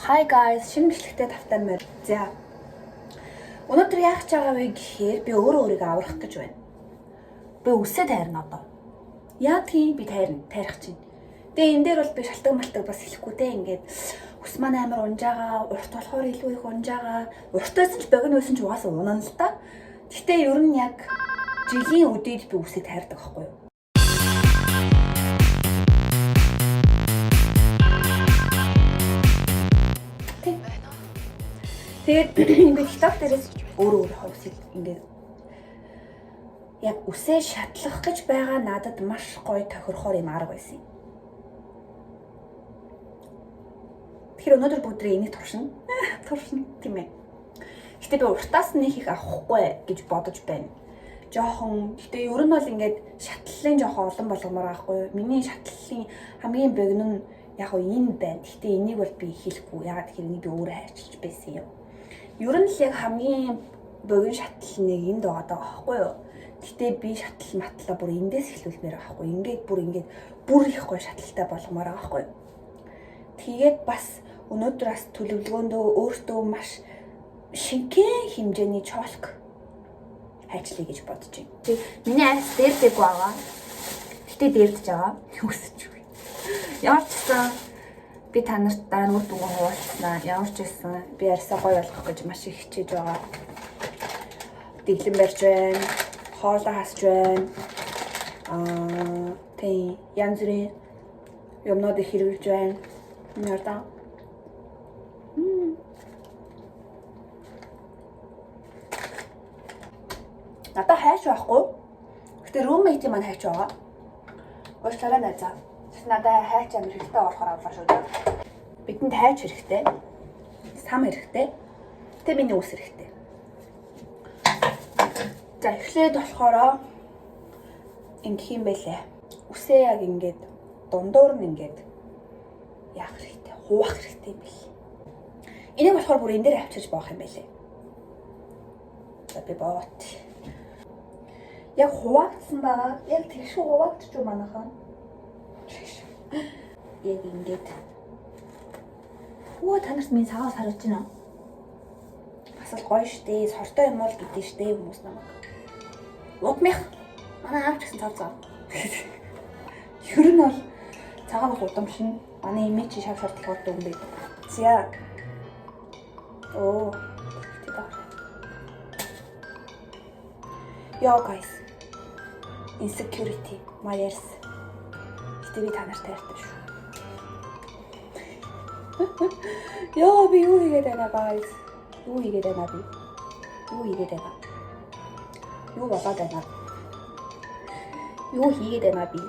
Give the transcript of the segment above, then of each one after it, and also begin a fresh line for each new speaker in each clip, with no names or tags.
Hi guys, шинэ бичлэгтэй тавтай мөр. За. Өнөөдөр яах гэж байгаа вэ гэхээр би өөрийгөө аврах гэж байна. Би үсээ тайрна одоо. Яа тийм би тайрах чинь. Тэгээ энэ дээр бол би шалтгаан малтаг бас хэлэхгүй те ингээд ус маань амар унжаага, урт болохоор илүү их унжаага. Уртаас ч богино байсан ч угаасаа унана л та. Гэтэ ер нь яг жилийн үдээд би үсээ тайрдаг байхгүй юу? Тэгээд ингээд TikTok дээрээс өөрөө хавсыг ингээд яг үсээ шатлах гэж байгаа надад маш гоё тохирохоор юм арга байсан. Тэгэхээр өнөөдөр бүгдрээ энийг туршина тийм ээ. Гэтэ би уртаас нэг их авахгүй гэж бодож байна. Жохон гэтэ ер нь бол ингээд шатлалын жохон олон болгомоор байхгүй юу? Миний шатлалын хамгийн богино нь яг энэ байна. Гэтэ энийг бол би хэлэхгүй. Ягаад гэхээр энийг би өөрөө хайчилж байсан юм. Ер нь л яг хамгийн богино шатлал нэг энд байгаа байхгүй юу? Гэтэ би шатлал матлаа бүр эндээс эхлүүлмээр байгаа байхгүй юу? Ингээд бүр их гоё шатлалтай болгомоор байгаа байхгүй юу? Тэгээд бас өнөөдөр бас төлөвлөгөөндөө өөртөө маш шингэн хэмжээний чолк хайчлаа гэж бодож байна. Тэг миний айс дээрдэггүй байгаа. Гэтэ дээрдэж байгаа. Үсэж үгүй. Ямар ч гэсэн би та нарт дараа нь үр дүнгээ хуваалцснаа. Ямар ч байсан би арьсаа гоё болгох гэж маш их хичээж байгаа. Дэглэн барьж байна. Хоолоо хасж байна. Тэг янз бүрийн юмнууд их хэрэглэж байна. Нэрдаа. Надаа хайч байхгүй. Гэтэ roommate маань хайч байгаа. Уучлаарай найзаа. Надад хайч амир хэрэгтэй болохоор авлаа шүү дээ. Бидэнд хайч хэрэгтэй. Сам хэрэгтэй. Тэ миний ус хэрэгтэй. За эхлээд болохоро ингэх юм байлээ. Үсээ яг ингээд дундуур нь ингээд яах хэрэгтэй. Хуваах хэрэгтэй юм бэл. Энийг болохоор бүр энэ дээр авчирч боох юм байлээ. За би боот. Яг хуваагдсан байгаа. Яг тэгш хуваагдчих юм манайхан. Яг ингээд. Оо та нарт минь сагаас харж байна уу? Бас л гоё штэ. Сортой юм бол гэдэг штэ хүмүүс намайг. Удмих. Манай аав ч гэсэн цав. Ер нь бол цагаан ус удамшин. Манай имиж шав шаардлагатай юм байдаг. За. Оо. Яа guys. Insecurity. Myers. Гэтэ би та нартай ярьдаг шүү. Яа би юу хийгээд байна guys? Юу хийгээд байна би? Юу хийгээд байна? Юу болоод байна? Юу хийгээд байна би?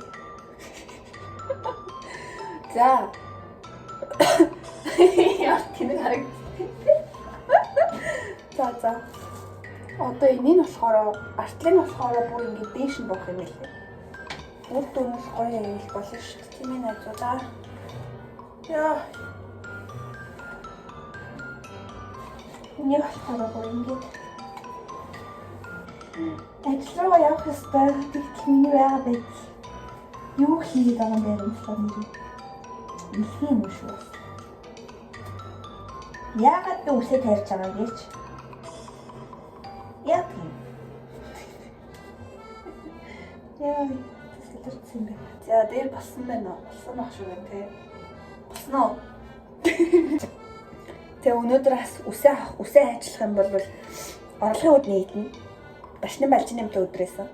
За. Яа тийм хараг. За. Одоо энэ нь болохоор артлын болохоор бүр ингэ дээш нь бох юм байлээ. Үр дүн гоё юм болно шүү дээ. Тийм ээ найзуудаа. Яа. Нэг болохоор бүр ингэ. Ажлаа явах ёстой. Тэгтэл миний байгаа байт. Юу хийгээд байгаа юм бэ болохоор нэг илхэн юм шүү. Яагаад би үсээ тарьж байгаа гэж? Яа. Яа. Тэсэлэрсэн бэ. За дээр болсон байна уу? Болсон ах шүү гэн тэ. Болсон уу? Тэ өнөөдөр бас үсээ ажиллах юм бол орлогын үд нийтнэ. Башны балжны юмтай өдрөөсөн.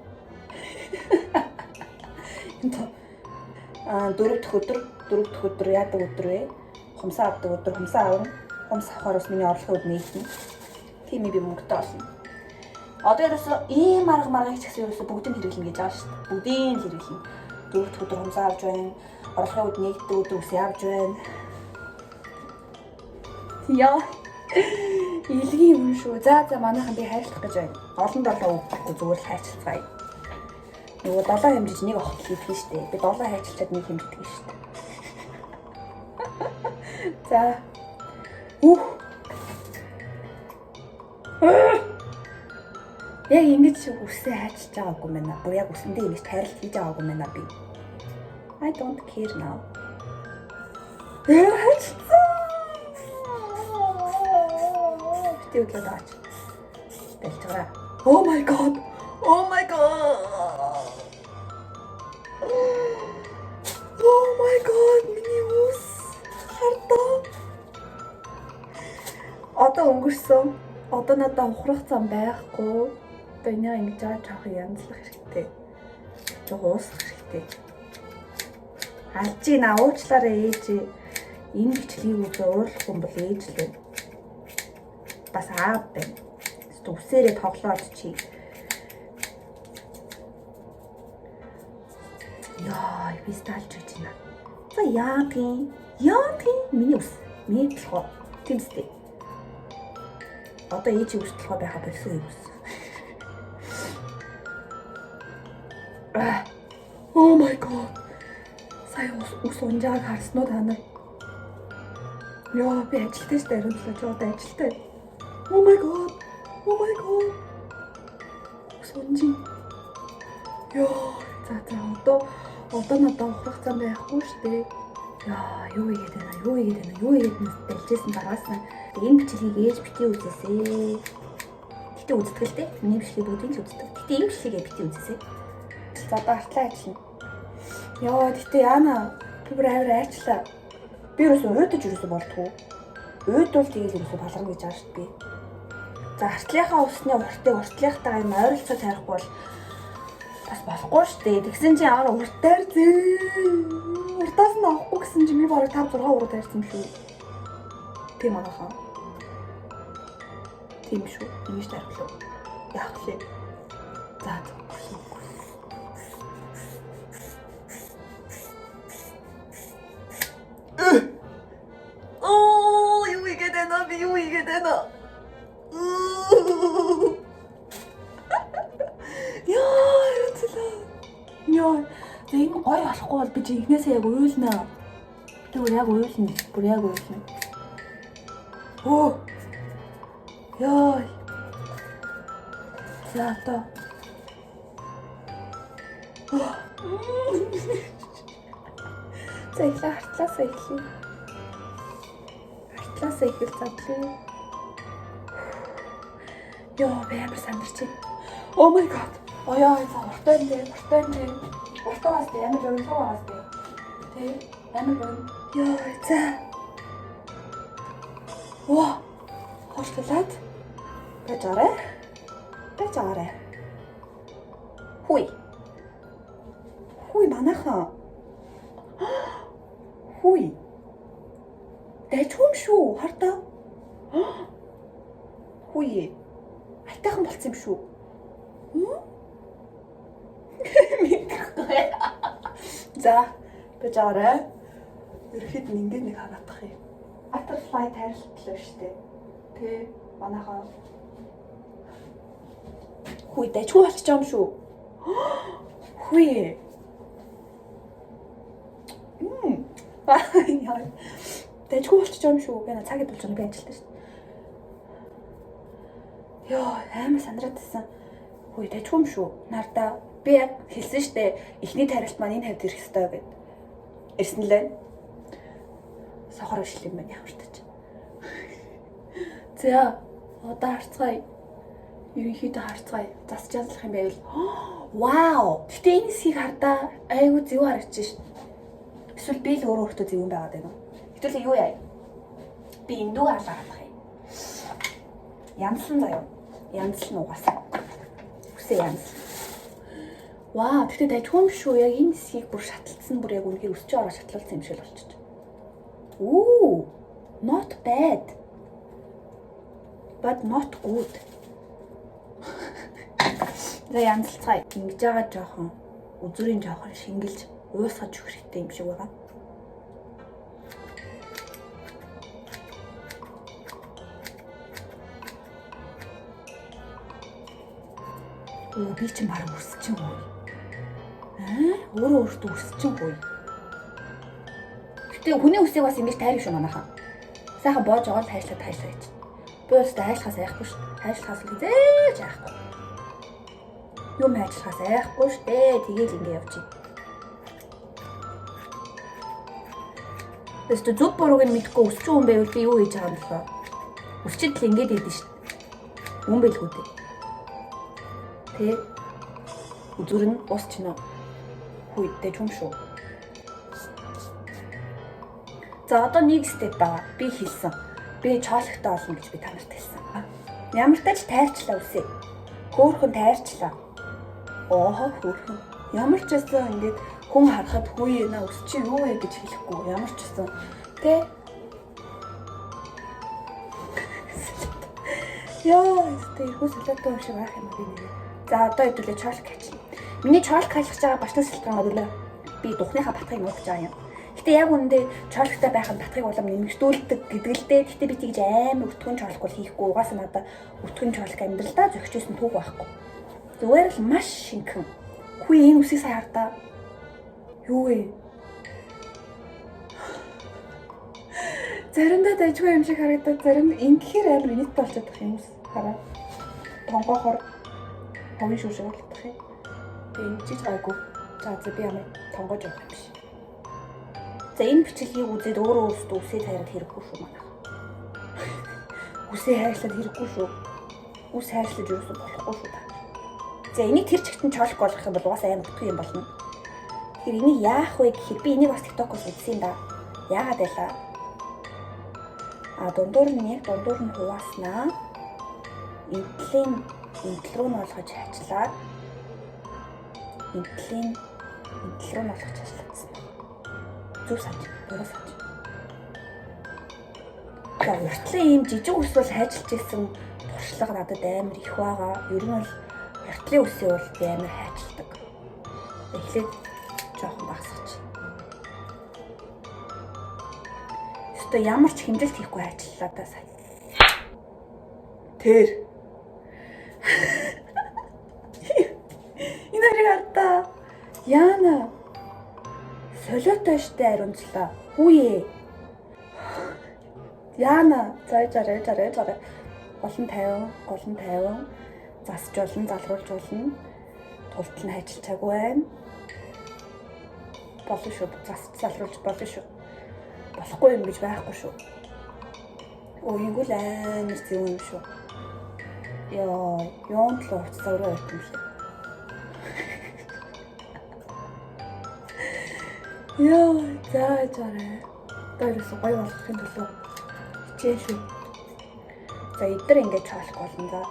Дөрөв дэх өдөр яадаг өдөр вэ? Хумсаа авдаг өдөр хумсаа авна. Хумс авахаар бас миний орлогын үд нийтнэ. Тийм би мөнгөтэй олно. Одоо ерөөсөө ийм маргыг ч гэсэн ерөөсөө бүгдийг хэрэглэнэ гэж байгаа шүү дээ. Бүгдийг хэрэглэнэ. Дөрөвт өдөр хумсаа авч байна. Орлогын үд нэгддэг өдөр үсээ авч байна. Яа. Илгийн юм шүү. За манайхан би хайрлах гэж байна. Олон долоо өгөхгүй зүгээр л хайрлцгаая. Нөгөө долоо хэмжиж нэг авах хийдэг шүү дээ. Би долоо хайрлчаад нэг хэмждэг шүү дээ. За. Яг ингэж үсээ хайчилж байгаагүй мэнэ. Бүр яг үсэндээ ингэж хайрлт хийж байгаагүй мэнэ би. I don't care now. Хайчилсан. үдлээд аваач. Дэлж байгаа. Oh my god. Oh my god. Oh my god. Миний ус хардаа. Одоо өнгөрсөн. Одоо надад ухрах зам байхгүй. Одоо энэ ингэж жоох янзлах хэрэгтэй. Жоох уусах хэрэгтэй. Алжи на уучлаарай ээж. Энэ бичлэгийг үзээ уурлах юм бол ээж л байна. Бас аав байна. Үсээрээ тоглоод чи. Яа, би сталж гэж байна. За яа тийм миний ус. Миний толгой. Тэмстэй. Одоо ээжийн ус толгой байха болсон юм ус. Oh my god. Сая ус унжааг харсан уу та нар? Яа, би ажилттай шүү дээ. Ариунтлаа ч одоо ажилттай. Oh my god. Oh my god. Сонжи. Яа, за одоо надад ухрах зам байхгүй шүү дээ. Яа, юу игээд дэлжсэн дараас нь энэ бичлэгийг ээж бити үзээсэй. Гэтэ үздэгтэй. Миний бичлэг бүгдийг л үздэг. Гэтэ энэ бичлэгээ бити үзээсэй. За одоо артлаа ажиллана. Яа, гэтэ яана би бүр айчлаа. Би юусэн уйдаж болдгоо. Уйдвал тэгээд юусэн баларна гэж байгаа шүү дээ. За артлынхаа усны уртлынхтайгаа юм ойролцоо тарих бол бас болохгүй шүү дээ. Тэгсэн чинь ямар уртаар зээ. Уртаас нь авахгүй гэсэн чинь би барыг 5 6 уруу тарьсан юм шүү. Тийм анаахаа. Тийм шүү. Ингэж тархлаа. Яах вэ? За. юу игээд байна. Яа, зин гой болохгүй бол би чи ихнээсээ яг уйлнаа. Тэгвэл яг уйлна. Бүр яг уйлна. Оо. Яа. За одоо. За их хартлаасаа эхлэе. Хартлаасаа эхэл задлаа. Яа, би амар сандарч. Oh my god. Oh яа, за уртай нэ. Уртаас ямар жогсоогоос бэ? Тэ, амар гоо. Яа, за. Ваа. Хошлаад. Бажаарэ. Хуй манайхан. Хуй. Дэжгүй юм шүү. Хартаа. Хуй. Айтайхан болцсон юм шүү. За, бажаарэ. Ерхэд ингээд нэг хараадах юм. Butterfly тайрлтлаа штэ. Тэ, манайхан. Хуй дэжгүй болчих юм шүү. Хуй. Яа. Дэжгүй болчих юм шүү. Би цагийг болж байгаа би ажилтаа штэ. Яа, амар сандраад байсан. Хуй дэжгүй юм шүү. Нардаа би яг хэлсэн штэ. Эхний тарилт маань энэ хавьд ирэх ёстой гэд. Ирсэн лээ. Сохор ишл юм байна ямартаж. За, одоо харцгаая. Ерөнхийдөө харцгаая. Засч ядлах юм байвал. Вау! Гэтэ энэ хэсгийг хардаа айгүй зөв харагдаж шин. Эсвэл би л өөрөө өөртөө зөв юм байгаад байна уу? Хэвтэл юу яа? Би эндүү харлаа хадах юм. Янзлан заяа. Янзлан угаасаа. Үсээ янз. Вау, тэгтээ дайггүй юм шүү. Яг энэ хэсгийг бүр шаталцсан бүр яг үнэхээр өсч ороо шатлуулсан юм шиг л болчих. Ooh, not bad. But not good. За янзлцгаая. Ингэж байгаа жоохон үзүрийн жоохон шингэлж уусгаж өгөх хэрэгтэй юм шиг байгаа. Оо би чинь бараг өссөн хөөе. Өөрөө өөртөө өссөн хөөе. Гэтэ хүний үсийг бас ингэж тайрах шүү манайхан. Сайхан боож байгаа л хайшлаад гэж. Би өөртөө хайшлахаас айхгүй шүү. Хайшлахаас хизээж айхгүй. Юм хайшлахаас айхгүй шүү дээ. Тэгээл ингэ явчих. Тэст зүг бурууг нь мэдгүй өсч юм байвал би юу хийж байгаа юм бэ? Өсчид л ингэж идэв шүү. Юм байлгүй дээ. Тэ үзүр нь ус чинь хүйдтэй ч юм шүү. За одоо нэг степ байгаа. Би хэлсэн. Би чоологтой олно гэж би танарт хэлсэн. Ямар ч тач тайрчлаа үсэ. Хөөхөн тайрчлаа. Оохо хөөхөн. Ямар ч байсан ингээд хүн харахад хүй яна ус чи юу вэ гэж хэлэхгүй. Ямар ч байсан тэ яа, тэрхүү солиотой юм шиг байх юм би нэр. За одоо хэдүүлээ чоолк хийчихье. Миний чоолк хийх байгаа башны сэлтгэн өглөө би духныхаа батхыг нуух гэж байгаа юм. Гэтэ яг үүндээ чоолктой байх нь батхыг улам нэмэгдүүлдэг гэдэг л дээ. Гэтэ би тэгж амар өтгөн чоолк бол хийхгүй. Угаасаа надаа өтгөн чоолк амьдралдаа зөгчөөсөн түүх байхгүй. Зүгээр л маш шинхэн. Хүй энэ үсийг сайн хардаа. Юу вэ? Заримдаа дайггүй юм шиг харагдаад зарим ингэхээр амар инэт болчиход байх юм ус хараа. Тонгохоор ховын шүү шиг болчих юм. Тэгээ энэ чиж гайгүй. За би ямар тонгож явах юм биш. За энэ бичлэгийг үзээд өөрөө өөртөө үсээ хайраад хэрэггүй шүү манайх. Үсээ хайрлаад хэрэггүй шүү. Үс хайрлаж юусэн болохгүй шүү та. За энийг тэр чигтэн чоолох болгох юм бол угаасаа амар утга юм болно. Тэгэхээр энийг яах вэ гэхээр би энийг бас TikTok-оос үзсэн да. Яагаад байлаа? Дундуур нь хувааснаа энтлийн руу нь олгож хайчлаад энтлийн руу нь олгож хайчлаадсан. Зүг саж, буруу саж. За уртлын ийм жижиг ус бол хайчилж ирсэн туршлага надад амар их байгаа. Ер нь бол уртлын үсээ бол би амар хайчилдаг. Эхлээд жоохон багсгач. Ямар ч хэмжилт хийхгүй ажиллалаа та сая. Тэр. Энэ хэрэг ардаа. Яана. Солиотой штэ ариунцлаа. Хүүе. Яана. Зайжараа. Голон 50. Засч болно, залруулж болно. Тултал нь хайчилчаагүй байна. Болно шүү. Засч залруулж болно шүү. Болохгүй юм гэж байхгүй шүү. Өөйгөө л амар зөв юм шүү. Юунд л уцаа өрөө өгөх юм шиг. Зайжараа. Дээрээс гоё болгохын төлөө хичээн шүү. За эдгээр ингэж чоолох болно да.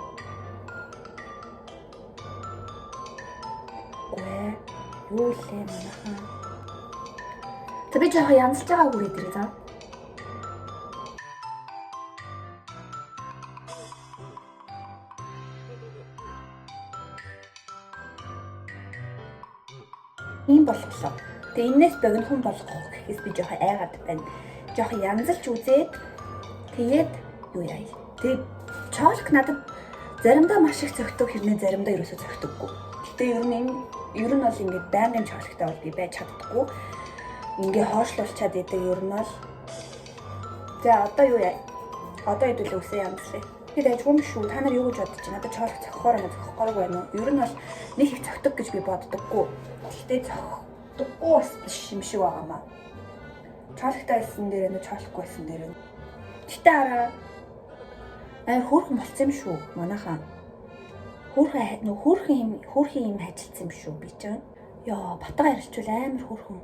Юу лээ манайхан. За би жоохон янзлж байгаа хүрээ дэрээ за. Ийм болголоо. Тэгээ энэс богинохон болгох гэхээс би жоохон айгаад байна. Жоохон янзлж үзээд тэгээд юу яа. Тэгээд чоолк надад заримдаа маш их зөгтөг хэрнээ заримдаа ерөөсөө зөгтөггүй. Гэтэ ер нь бол ингээд байнгын чоолктой бол би байж чаддаггүй. Ингээ хоошлуулчаад идэг ер нь бол. За одоо юу яа? Одоо хэдүүлээ үсээ янзлаа. Тэгээд ажгүй юм шүү. Та нар юу гэж бодож байна? Надад чоолох зохихоор байна уу? Ер нь бол нэг их цогтөг гэж би боддоггүй. Гэхдээ цогтөггүй бас биш юм шиг байгаамаа. Чоолохтой байсан дээр нэ чоолохгүй байсан дээр. Гэтэ араа хөөрхөн болцсон юм шүү. Манайхаа. Хөөрхөн юм хажилсан юм шүү би чинь. Батга арилчвал амар хөөрхөн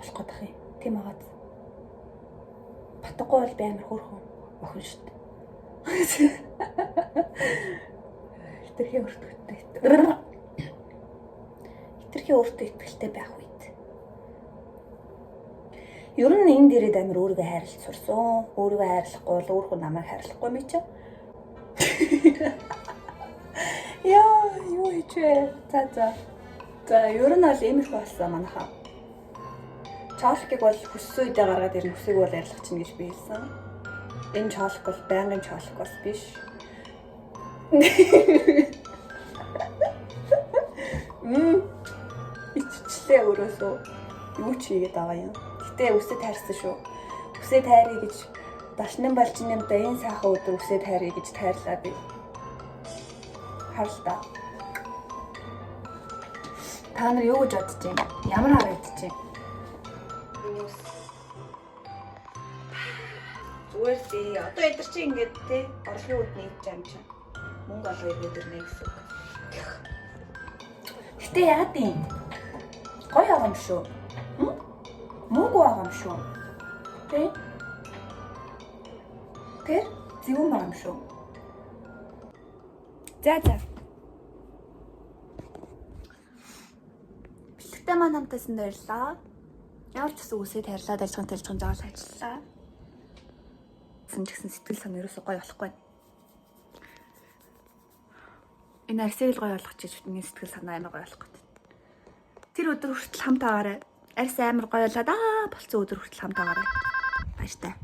болох гэдэг юм. Тийм агаад. Батггүй бол би амар хөөрхөн охин шүү дээ. Хитрхи өөртөө итгэлтэй байх үед. Ер нь энэ дээрээ амар өөрийгөө хайрлаж сурсан. Өөрийгөө хайрлахгүй бол өөрөө намайг хайрлахгүй юм чи. Юу хийж вэ? За ер нь бол иймэрхүү болсон манайхаа. Чоолкыг бол хүссэн үедээ гаргаад ирнэ, хүсээг бол арилгах чинь гэж би хэлсэн. Энэ чоолк бол байнгын чоолк бас биш. Иччлээ өрөөсөө юу ч хийгээд байгаа юм. Гэтэ үсээ тайрсан шүү. Үсээ тайрыг гэж дашнын балжинымда энэ сайхан өдөр үсээ тайрыг гэж тайрлаа би. Харлаа. Та нар юу гэж бодож байна? Ямар харагдаж байна? Зүгээр дээ. Одоо эдэр чи ингээд те орлогын үд нэгж юм чинь. мөнгө олоо ирээд ирнэ гэсэн үг. Гэтэ яа тийм гоё байгаа юм шүү. Мөнгө байгаа юм шүү. Тэр зөвөн байгаа юм шүү. За. Бэлтгэдэг маань хамтаасан баярлалаа. Ямар ч гэсэн үсээ тарилаад ажиллагаанд заавал ажиллаа. Гэсэн сэтгэл сан ерөөсөө гоё болохгүй. Энэ арсыг гоё болгох чиж миний сэтгэл санаа амар гоё болох гэдэг. Тэр өдөр хүртэл хамт агаарай. Арс амар гоё болоод болцсон өдөр хүртэл хамт агаарай. Баяртай.